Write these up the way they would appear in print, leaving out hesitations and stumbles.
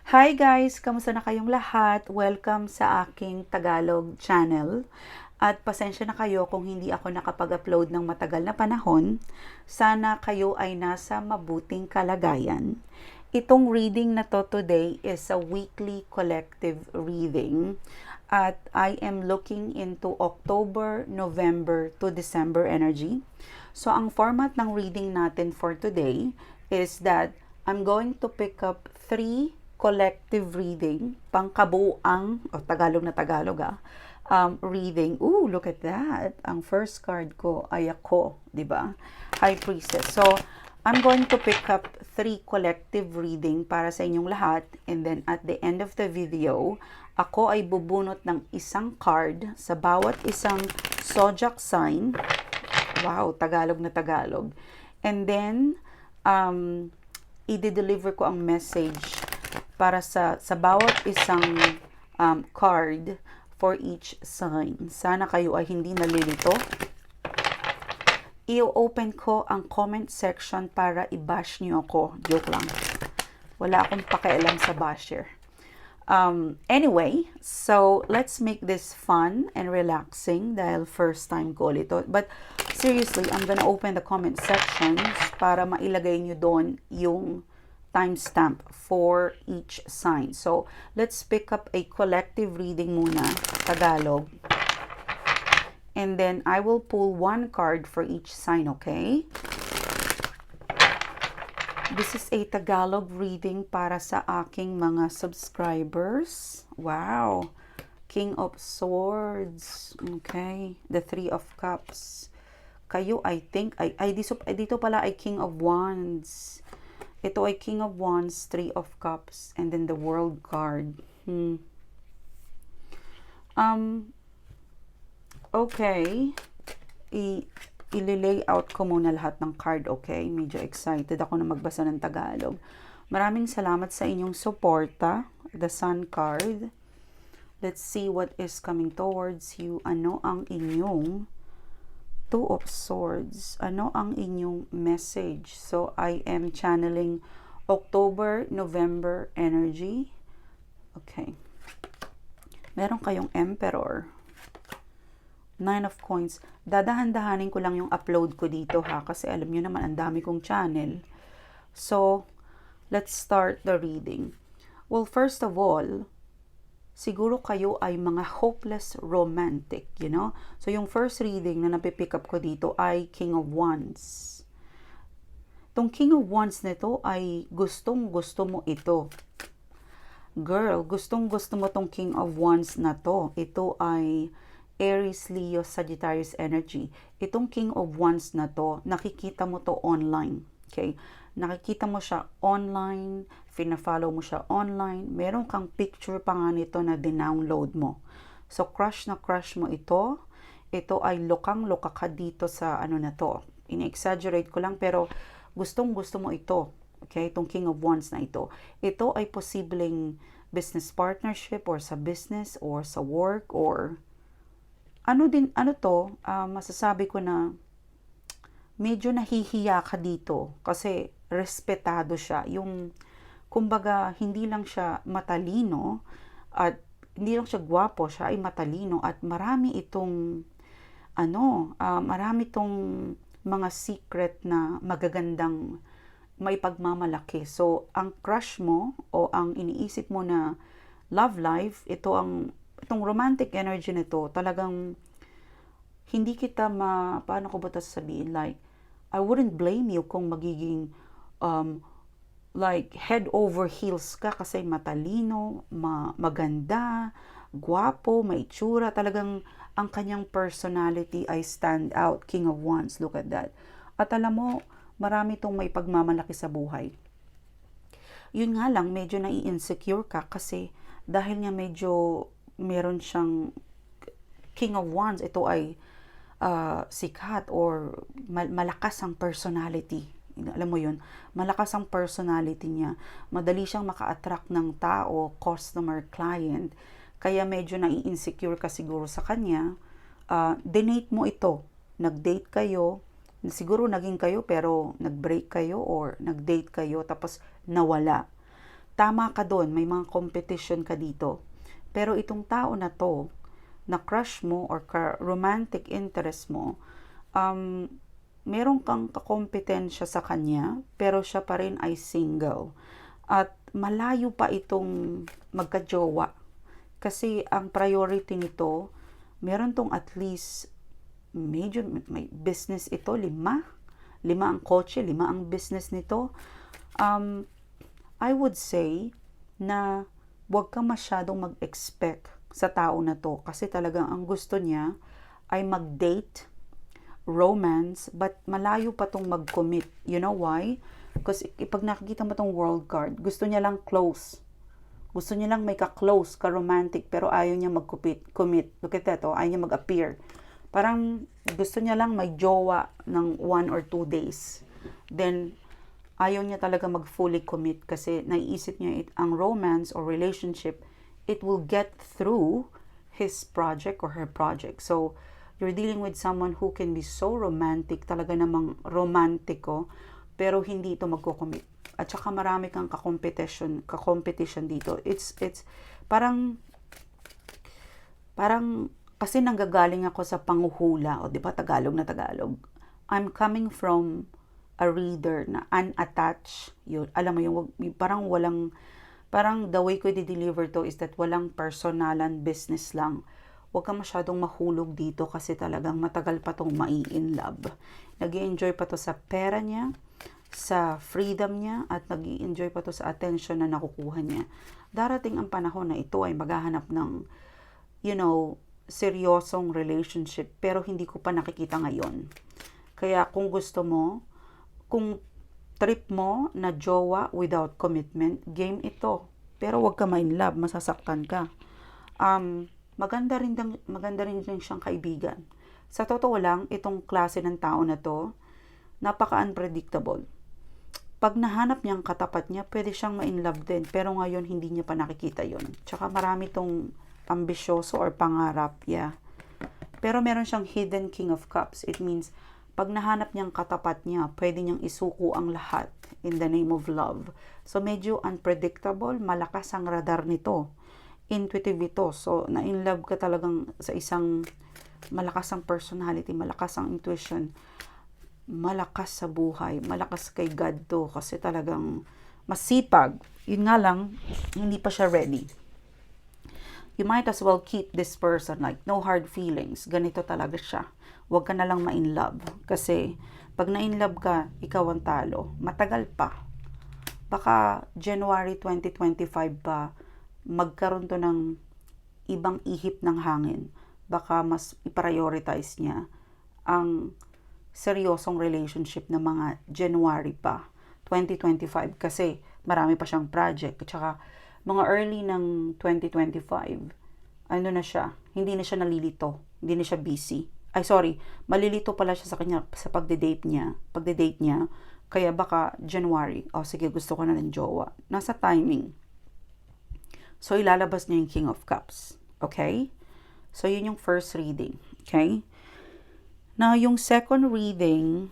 Hi guys! Kamusta na kayong lahat? Welcome sa aking Tagalog channel. At pasensya na kayo kung hindi ako nakapag-upload ng matagal na panahon. Sana kayo ay nasa mabuting kalagayan. Itong reading na to today is a weekly collective reading. At I am looking into October, November to December energy. So ang format ng reading natin for today is that I'm going to pick up 3 collective reading, pangkabuang, Tagalog na Tagalog reading. Ooh, look at that. Ang first card ko ay ako, di ba? High Priestess. So, I'm going to pick up 3 collective reading para sa inyong lahat. And then, at the end of the video, ako ay bubunot ng isang card sa bawat isang zodiac sign. Wow, Tagalog na Tagalog. And then, i-deliver ko ang message para sa bawat isang card for each sign. Sana kayo ay hindi nalilito. I-open ko ang comment section para i-bash niyo ako. Joke lang. Wala akong pakialam sa basher. Anyway, so let's make this fun and relaxing dahil first time ko ulit ito. But seriously, I'm gonna open the comment sections para mailagay nyo doon yung timestamp for each sign. So, let's pick up a collective reading muna, Tagalog. And then, I will pull one card for each sign, okay? This is a Tagalog reading para sa aking mga subscribers. Wow! King of Swords. Okay. The Three of Cups. Kayo, I think, dito pala ay King of Wands. Ito ay King of Wands, Three of Cups, and then the World card. Okay. I-layout ko muna lahat ng card, okay? Medyo excited ako na magbasa ng Tagalog. Maraming salamat sa inyong suporta. The Sun card. Let's see what is coming towards you. Ano ang inyong Two of Swords. Ano ang inyong message? So, I am channeling October, November energy. Okay. Meron kayong Emperor. Nine of Coins. Dadahan-dahanin ko lang yung upload ko dito ha. Kasi alam nyo naman, ang dami kong channel. So, let's start the reading. Well, first of all, siguro kayo ay mga hopeless romantic, you know? So, yung first reading na napipick up ko dito ay King of Wands. Tong King of Wands nito ay gustong-gusto mo ito. Girl, gustong-gusto mo tong King of Wands na to. Ito ay Aries, Leo, Sagittarius energy. Itong King of Wands na to, nakikita mo to online. Okay? Nakikita mo siya online, fina-follow mo siya online, meron kang picture pa nga nito na dinownload mo. So, crush na crush mo ito. Ito ay lokang-loka ka dito sa ano na to. Ini-exaggerate ko lang pero gustong-gusto mo ito. Okay? Itong King of Wands na ito. Ito ay posibleng business partnership or sa business or sa work or masasabi ko na medyo nahihiya ka dito kasi respetado siya. Yung, kumbaga, hindi lang siya matalino at hindi lang siya gwapo, siya ay matalino at marami itong marami itong mga secret na magagandang may pagmamalaki. So, ang crush mo o ang iniisip mo na love life, itong romantic energy nito, talagang hindi kita paano ko ba sasabihin, like, I wouldn't blame you kung magiging like head over heels ka kasi matalino, maganda, gwapo, maitsura, talagang ang kanyang personality ay stand out. King of Wands, look at that. At alam mo, marami tong may pagmamalaki sa buhay. Yun nga lang, medyo nai-insecure ka kasi dahil nga medyo meron siyang King of Wands, ito ay sikat or malakas ang personality. Alam mo yun, malakas ang personality niya. Madali siyang maka-attract ng tao, customer, client. Kaya medyo nai-insecure ka siguro sa kanya. Dinate mo ito. Nag-date kayo. Siguro naging kayo pero nag-break kayo or nag-date kayo tapos nawala. tama ka doon, may mga competition ka dito. Pero itong tao na to, na crush mo or romantic interest mo, meron kang kakompetensya sa kanya, pero siya pa rin ay single. At malayo pa itong magka-jowa. Kasi ang priority nito, meron tong at least, medyo may business ito, 5 ang kotse, 5 ang business nito. I would say na huwag kang masyadong mag-expect sa tao na to kasi talagang ang gusto niya ay mag-date, romance, but malayo pa tong mag-commit. You know why? Because pag nakikita mo tong world card, gusto niya lang close. Gusto niya lang may ka-close, ka-romantic, pero ayaw niya mag-commit. Look at that, ayaw niya mag-appear. Parang gusto niya lang may jowa ng 1 or 2 days. Then, ayaw niya talaga mag-fully commit kasi naiisip niya ang romance or relationship, it will get through his project or her project. So, you're dealing with someone who can be so romantic, talaga namang romantiko, pero hindi ito magko-commit. At saka marami kang ka-competition dito. It's parang kasi nanggagaling ako sa panguhula, o di ba Tagalog na Tagalog. I'm coming from a reader na unattached, yun, alam mo yung parang the way ko i-deliver to is that walang personalan, business lang. Huwag ka masyadong mahulog dito kasi talagang matagal pa tong mai-in love. Nag-i-enjoy pa to sa pera niya, sa freedom niya, at nag-i-enjoy pa to sa attention na nakukuha niya. Darating ang panahon na ito ay maghahanap ng, seryosong relationship, pero hindi ko pa nakikita ngayon. Kaya kung gusto mo, kung trip mo na jowa without commitment, game ito. Pero wag ka ma-in love, masasaktan ka. Maganda rin din siyang kaibigan. Sa totoo lang, itong klase ng tao na to, napaka-unpredictable. Pag nahanap niya ang katapat niya, pwede siyang ma-in love din. Pero ngayon, hindi niya pa nakikita yon. Tsaka marami tong ambisyoso or pangarap. Yeah. Pero meron siyang hidden King of Cups. It means, pag nahanap niyang katapat niya, pwede niyang isuko ang lahat in the name of love. So, medyo unpredictable, malakas ang radar nito. Intuitive ito. So, na-in love ka talagang sa isang malakas ang personality, malakas ang intuition, malakas sa buhay, malakas kay God to kasi talagang masipag. Yun nga lang, hindi pa siya ready. You might as well keep this person like no hard feelings. Ganito talaga siya. Huwag ka na lang ma-in love. Kasi, pag na-in love ka, ikaw ang talo. Matagal pa. Baka January 2025 pa, magkaroon to ng ibang ihip ng hangin. Baka mas i-prioritize niya ang seryosong relationship ng mga January pa, 2025. Kasi, marami pa siyang project. At saka, mga early ng 2025, na siya, hindi na siya nalilito. Hindi na siya busy. Malilito pala siya sa kanya sa pagde-date niya. Kaya baka January, sige, gusto ko na ng jowa. Nasa timing. So, ilalabas niya yung King of Cups. Okay? So, yun yung first reading. Okay? Now, yung second reading,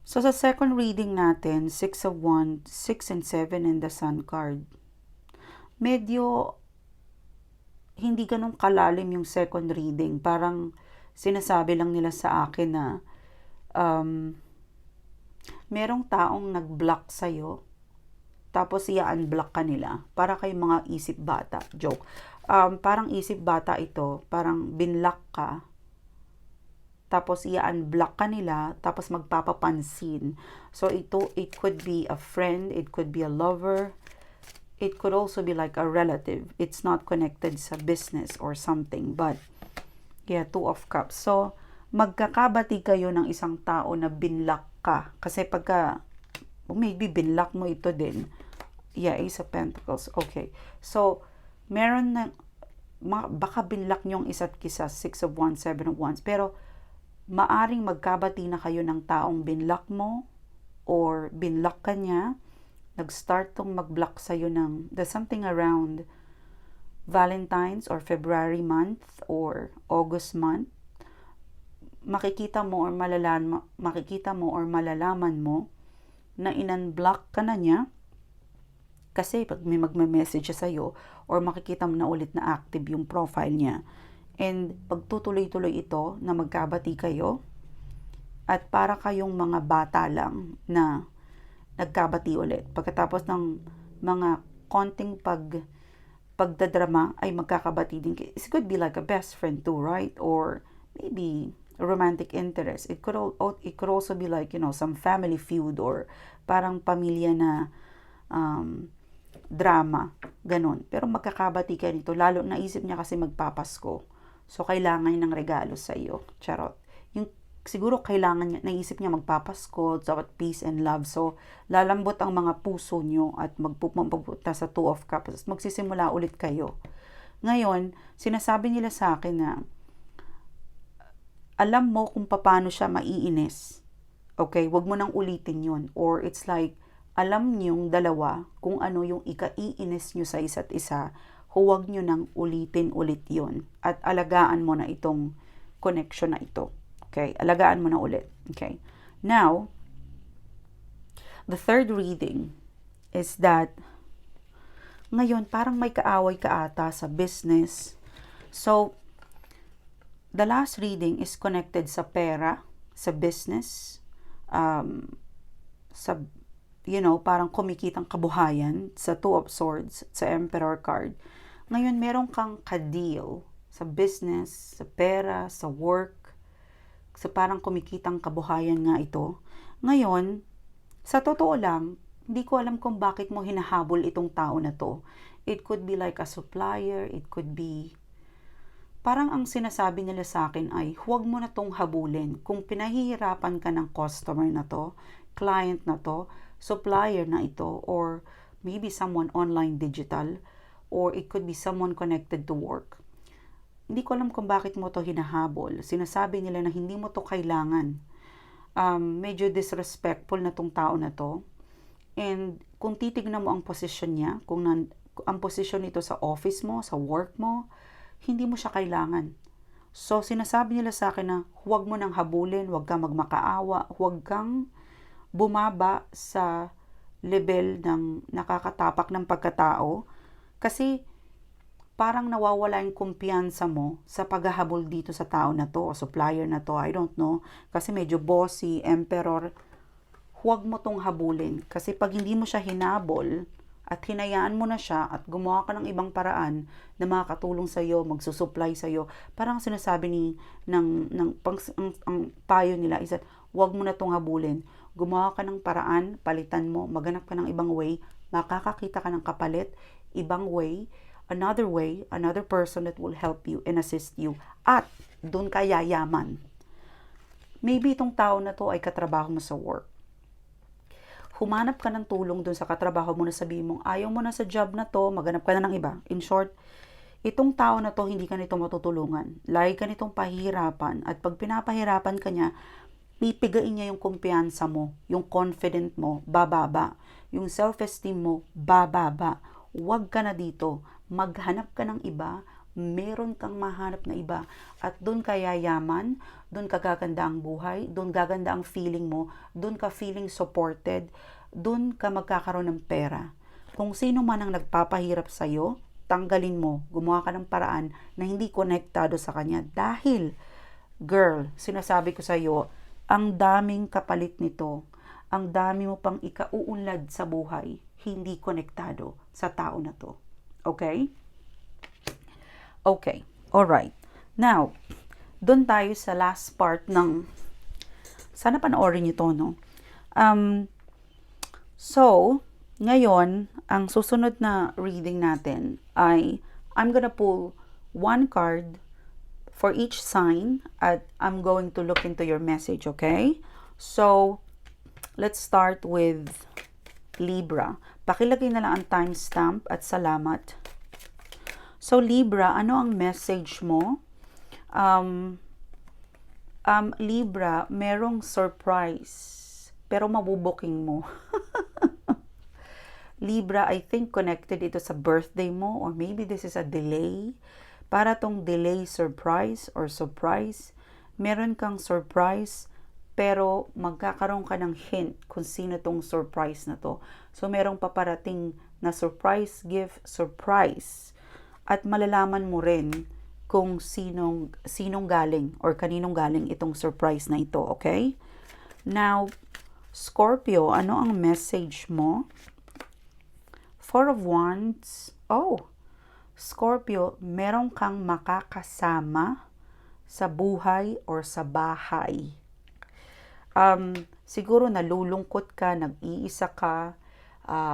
So, sa second reading natin, 6 of Wands, 6 and 7 and the Sun card. Medyo hindi ganun kalalim yung second reading. Parang sinasabi lang nila sa akin na merong taong nag-block sa'yo, tapos i-unblock ka nila. Para kay mga isip bata. Joke. Parang isip bata ito, parang binlock ka, tapos i-unblock ka nila, tapos magpapapansin. So, it could be a friend, it could be a lover, it could also be like a relative. It's not connected sa business or something. But, yeah, 2 of Cups. So, magkakabati kayo ng isang tao na binlock ka. Kasi pagka, maybe binlock mo ito din. Yeah, Ace of Pentacles. Okay. So, meron na, baka binlock nyo ang isa't kisa, 6 of Wands, 7 of Wands. Pero, maaring magkabati na kayo ng taong binlock mo or binlock ka niya. Nag-start tong mag-block sa'yo ng something around Valentine's or February month or August month. Makikita mo or malalaman mo na in-unblock ka na niya kasi pag may magme-message siya sa'yo or makikita mo na ulit na active yung profile niya. And pagtutuloy-tuloy ito na magkabati kayo at para kayong mga bata lang na nagkabati ulit. Pagkatapos ng mga konting pagdadrama ay magkakabati din. It could be like a best friend too, right? Or maybe a romantic interest. It could also be like, some family feud or parang pamilya na drama, ganun. Pero magkakabati kayo nito, lalo naisip niya kasi magpapasko. So, kailangan niya ng regalo sa iyo. Charot. Siguro kailangan niya, naisip niya magpapasko, dapat peace and love. So, lalambot ang mga puso niyo at magpupunta sa Two of Cups. Magsisimula ulit kayo. Ngayon, sinasabi nila sa akin na alam mo kung paano siya maiinis. Okay? Huwag mo nang ulitin yun. Or it's like, alam niyong dalawa kung ano yung ikaiinis nyo sa isa't isa, huwag nyo nang ulitin ulit yun. At alagaan mo na itong connection na ito. Okay? Alagaan mo na ulit. Okay? Now, the third reading is that ngayon parang may kaaway ka ata sa business. So, the last reading is connected sa pera, sa business, sa parang kumikitang kabuhayan sa Two of Swords, sa Emperor card. Ngayon, meron kang ka-deal sa business, sa pera, sa work, sa parang kumikitang kabuhayan nga ito. Ngayon, sa totoo lang, hindi ko alam kung bakit mo hinahabol itong tao na to. It could be like a supplier, it could be parang ang sinasabi nila sa akin ay huwag mo na tong habulin. Kung pinahihirapan ka ng customer na to, client na to, supplier na ito, or maybe someone online digital, or it could be someone connected to work. Hindi ko alam kung bakit mo to hinahabol. Sinasabi nila na hindi mo to kailangan. Medyo disrespectful na tong tao na to. And kung titignan mo ang posisyon niya, ang posisyon nito sa office mo, sa work mo, hindi mo siya kailangan. So, sinasabi nila sa akin na huwag mo nang habulin, huwag kang magmakaawa, huwag kang bumaba sa level ng nakakatapak ng pagkatao kasi parang nawawala yung kumpiyansa mo sa paghahabol dito sa tao na to o supplier na to, I don't know, kasi medyo bossy, emperor. Huwag mo tong habulin kasi pag hindi mo siya hinabol at hinayaan mo na siya at gumawa ka ng ibang paraan na makakatulong sa iyo, magsusupply sa iyo, parang sinasabi ang payo nila is that huwag mo na tong habulin. Gumawa ka ng paraan, palitan mo, maghanap ka ng ibang way, makakakita ka ng kapalit, ibang way, another person that will help you and assist you. At doon ka yayaman. Maybe itong tao na to ay katrabaho mo sa work. Humanap ka ng tulong doon sa katrabaho mo na sabihin mong ayaw mo na sa job na to, maghanap ka na ng iba. In short, itong tao na to hindi ka nito matutulungan. Lagi ka nitong pahihirapan at pag pinapahirapan ka niya, pipigain niya yung kumpiyansa mo, yung confident mo, bababa. Yung self-esteem mo, bababa. Huwag ka na dito. Maghanap ka ng iba, meron kang mahanap na iba. At doon ka yayaman, doon ka gaganda ang buhay, doon gaganda ang feeling mo, doon ka feeling supported, doon ka magkakaroon ng pera. Kung sino man ang nagpapahirap sa'yo, tanggalin mo, gumawa ka ng paraan na hindi konektado sa kanya. Dahil, girl, sinasabi ko sa'yo, ang daming kapalit nito, ang dami mo pang ikauunlad sa buhay, hindi konektado sa tao na to. Okay? Okay. Alright. Now, doon tayo sa last part ng, sana panoorin niyo to, no? So, ngayon, ang susunod na reading natin ay, I'm gonna pull one card for each sign at I'm going to look into your message, okay? So, let's start with Libra. Pakilagay na lang ang timestamp at salamat. So, Libra, ano ang message mo? Libra, merong surprise, pero mabubuking mo. Libra, I think connected ito sa birthday mo, or maybe this is a delay. Para tong delay surprise or surprise, meron kang surprise, pero magkakaroon ka ng hint kung sino tong surprise na to. So, merong paparating na surprise gift, surprise. At malalaman mo rin kung sinong galing or kaninong galing itong surprise na ito, okay? Now, Scorpio, ano ang message mo? Four of Wands. Oh, Scorpio, meron kang makakasama sa buhay or sa bahay. Siguro nalulungkot ka, nag-iisa ka.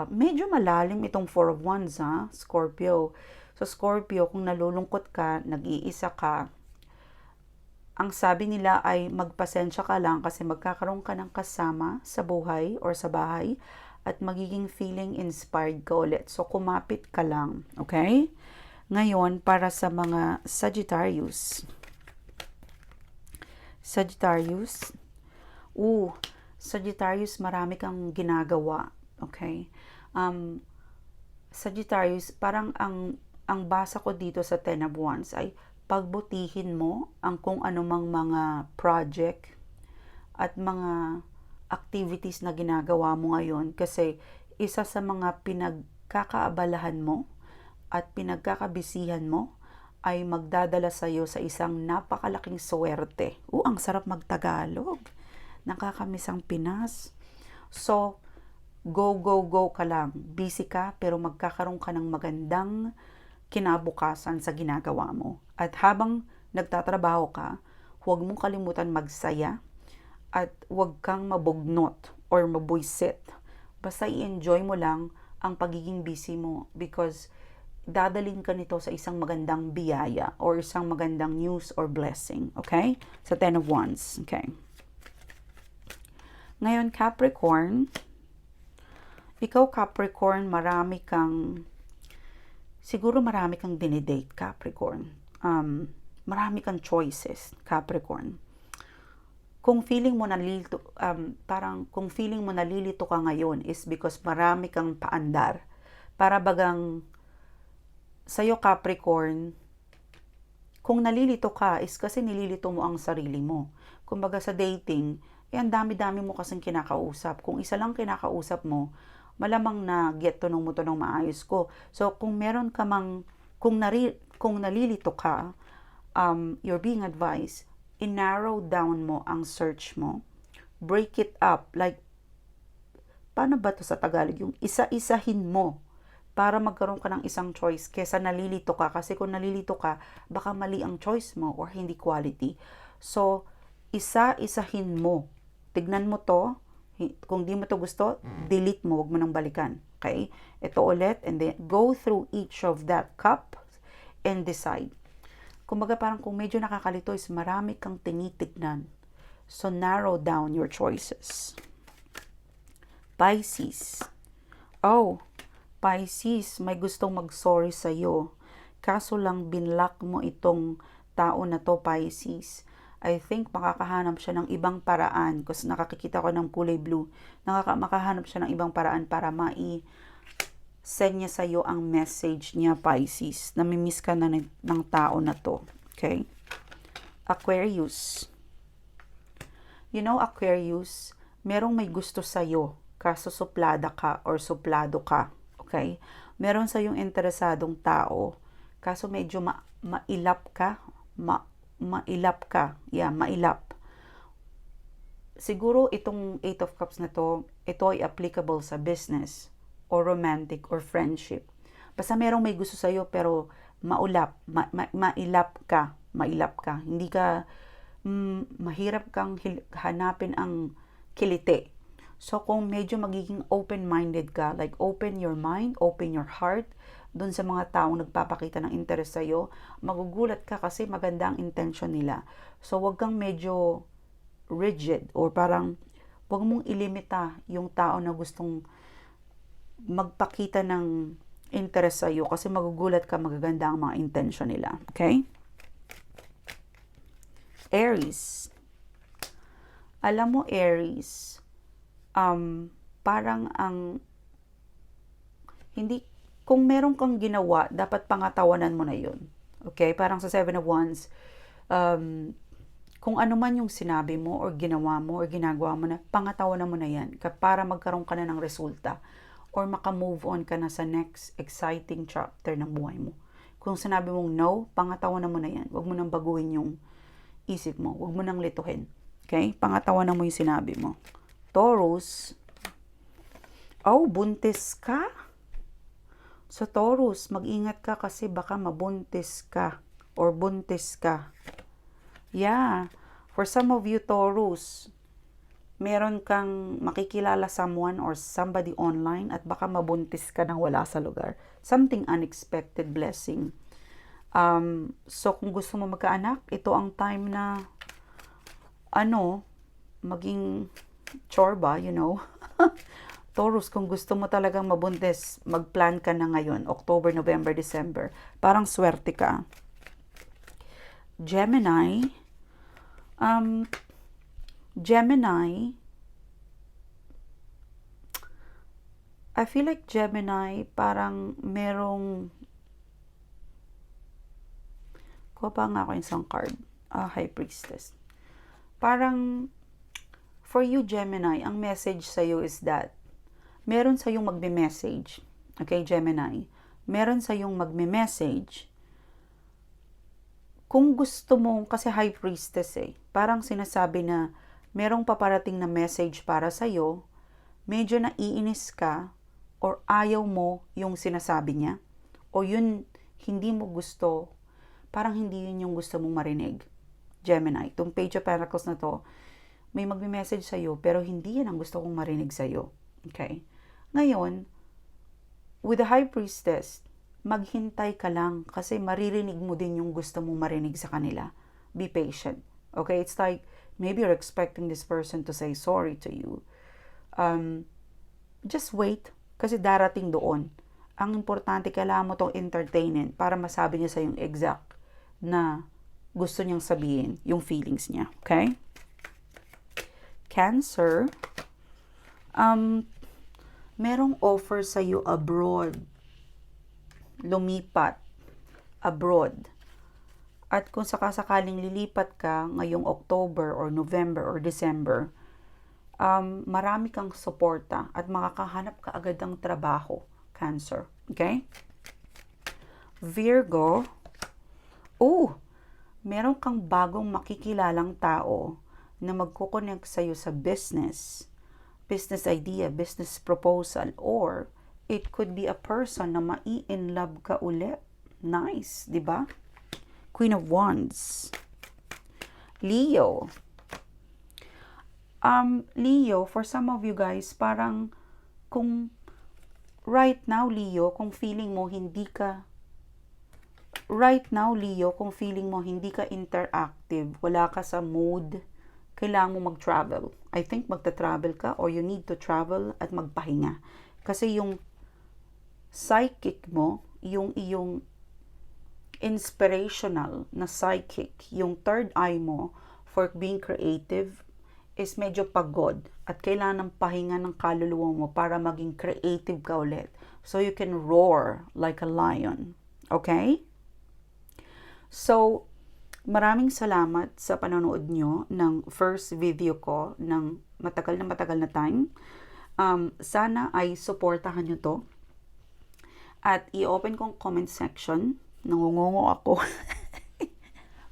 Medyo malalim itong Four of Wands, ha, Scorpio. So, Scorpio, kung nalulungkot ka, nag-iisa ka, ang sabi nila ay magpasensya ka lang kasi magkakaroon ka ng kasama sa buhay or sa bahay at magiging feeling inspired ka ulit. So, kumapit ka lang, okay? Ngayon, para sa mga Sagittarius. Sagittarius, marami kang ginagawa. Okay? Sagittarius, parang ang basa ko dito sa Ten of Wands ay pagbutihin mo ang kung anumang mga project at mga activities na ginagawa mo ngayon kasi isa sa mga pinagkakaabalahan mo at pinagkakabisihan mo ay magdadala sa iyo sa isang napakalaking swerte. Ang sarap magtagalog. Nakakamiss ang Pinas. So, go ka lang. Busy ka, pero magkakaroon ka ng magandang kinabukasan sa ginagawa mo. At habang nagtatrabaho ka, huwag mong kalimutan magsaya at huwag kang mabugnot or mabuisit. Basta i-enjoy mo lang ang pagiging busy mo because dadalhin ka nito sa isang magandang biyaya or isang magandang news or blessing. Okay? Sa Ten of Wands. Okay. Ngayon, Capricorn. Ikaw, Capricorn, marami kang dinidate, Capricorn. Marami kang choices, Capricorn. Kung feeling mo nalilito ka ngayon is because marami kang paandar. Para bagang sa'yo, Capricorn, kung nalilito ka, is kasi nililito mo ang sarili mo. Kumbaga sa dating, ang dami-dami mo kasing kinakausap. Kung isa lang kinakausap mo, malamang na get to know mo to ng maayos ko. So, kung nalilito ka, you're being advised, i-narrow down mo ang search mo. Break it up. Like, paano ba to sa Tagalog? Yung isa-isahin mo para magkaroon ka ng isang choice kesa nalilito ka. Kasi kung nalilito ka, baka mali ang choice mo or hindi quality. So, isa-isahin mo. Tignan mo to. Kung di mo to gusto, delete mo. Huwag mo nang balikan. Okay? Ito ulit. And then, go through each of that cup and decide. Kumbaga parang kung medyo nakakalito is marami kang tinitignan. So, narrow down your choices. Pisces. Pisces, may gustong mag-sorry sa'yo. Kaso lang binlock mo itong tao na to, Pisces. I think makakahanap siya ng ibang paraan kasi nakakikita ko ng kulay blue. Makahanap siya ng ibang paraan para send niya sa'yo ang message niya, Pisces. Namimiss ka na ng tao na to. Okay? Aquarius. You know, Aquarius, merong may gusto sa'yo kaso suplada ka or suplado ka. Okay? Meron sa yung interesadong tao, kaso medyo mailap ka. Mailap ka. Yeah, mailap. Siguro itong Eight of Cups na to, ito ay applicable sa business or romantic or friendship. Basta merong may gusto sa'yo pero mailap ka. Hindi ka, mahirap kang hanapin ang kiliti. So, kung medyo magiging open-minded ka, like open your mind, open your heart, dun sa mga taong nagpapakita ng interest sa'yo, magugulat ka kasi maganda ang intention nila. So, wag kang medyo rigid or parang wag mong ilimita yung tao na gustong magpakita ng interest sa'yo kasi magugulat ka, magaganda ang mga intention nila. Okay? Aries. Alam mo, Aries, parang kung meron kang ginawa, dapat pangatawanan mo na yun. Okay? Parang sa Seven of Wands, kung ano man yung sinabi mo or ginawa mo or ginagawa mo na, pangatawanan mo na yan para magkaroon ka na ng resulta or maka-move on ka na sa next exciting chapter ng buhay mo. Kung sinabi mong no, pangatawanan mo na yan. Huwag mo nang baguhin yung isip mo. Huwag mo nang lituhin. Okay? Pangatawanan mo yung sinabi mo. Taurus. Oh, buntis ka? So, Taurus, mag-ingat ka kasi baka mabuntis ka or buntis ka. Yeah. For some of you, Taurus, meron kang makikilala someone or somebody online at baka mabuntis ka nang wala sa lugar. Something unexpected blessing. So, kung gusto mo magkaanak, ito ang time na maging chorba, Taurus, kung gusto mo talagang mabuntis, mag-plan ka na ngayon, October, November, December. Parang swerte ka. Gemini, I feel like Gemini, parang merong, kuha pa nga ako isang card, High Priestess. Parang, for you Gemini, ang message sa'yo is that, meron sa'yong magme-message, okay Gemini, meron sa'yong magme-message, kung gusto mo, kasi High Priestess parang sinasabi na merong paparating na message para sa'yo, medyo naiinis ka, or ayaw mo yung sinasabi niya, o yun, hindi mo gusto, parang hindi yun yung gusto mong marinig. Gemini, itong Page of Pentacles na to, may magme-message sa'yo, pero hindi yan ang gusto kong marinig sa'yo. Okay? Ngayon, with the High Priestess, maghintay ka lang kasi maririnig mo din yung gusto mong marinig sa kanila. Be patient. Okay? It's like, maybe you're expecting this person to say sorry to you. Just wait kasi darating doon. Ang importante, kailangan mo tong entertainin para masabi niya sa yung exact na gusto niyang sabihin, yung feelings niya. Okay? Cancer, merong offer sa iyo abroad. Lumipat abroad. At kung sakasakaling lilipat ka ngayong October or November or December, marami kang suporta at makakahanap ka agad ng trabaho, Cancer. Okay? Virgo, meron kang bagong makikilalang tao na magkukonect sa'yo sa business idea, business proposal, or it could be a person na mai-in love ka ulit. Nice, di ba? Queen of Wands. Leo. Leo, for some of you guys, parang kung right now, Leo, kung feeling mo hindi ka interactive, wala ka sa mood, kailangan mo mag-travel. I think magta-travel ka or you need to travel at magpahinga. Kasi yung psychic mo, yung iyong inspirational na psychic, yung third eye mo for being creative is medyo pagod at kailangan ng pahinga ng kaluluwa mo para maging creative ka ulit. So you can roar like a lion. Okay? So, maraming salamat sa panonood nyo ng first video ko ng matagal na time. Sana ay supportahan nyo to. At i-open kong comment section. Nangungungo ako.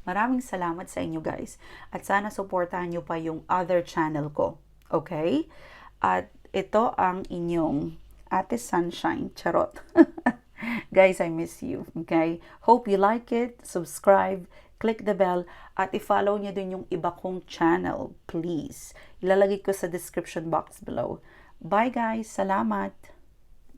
Maraming salamat sa inyo guys. At sana supportahan nyo pa yung other channel ko. Okay? At ito ang inyong Ate Sunshine. Charot. Guys, I miss you. Okay? Hope you like it. Subscribe. Click the bell. At i-follow nyo din yung iba kong channel. Please. Ilalagay ko sa description box below. Bye guys. Salamat.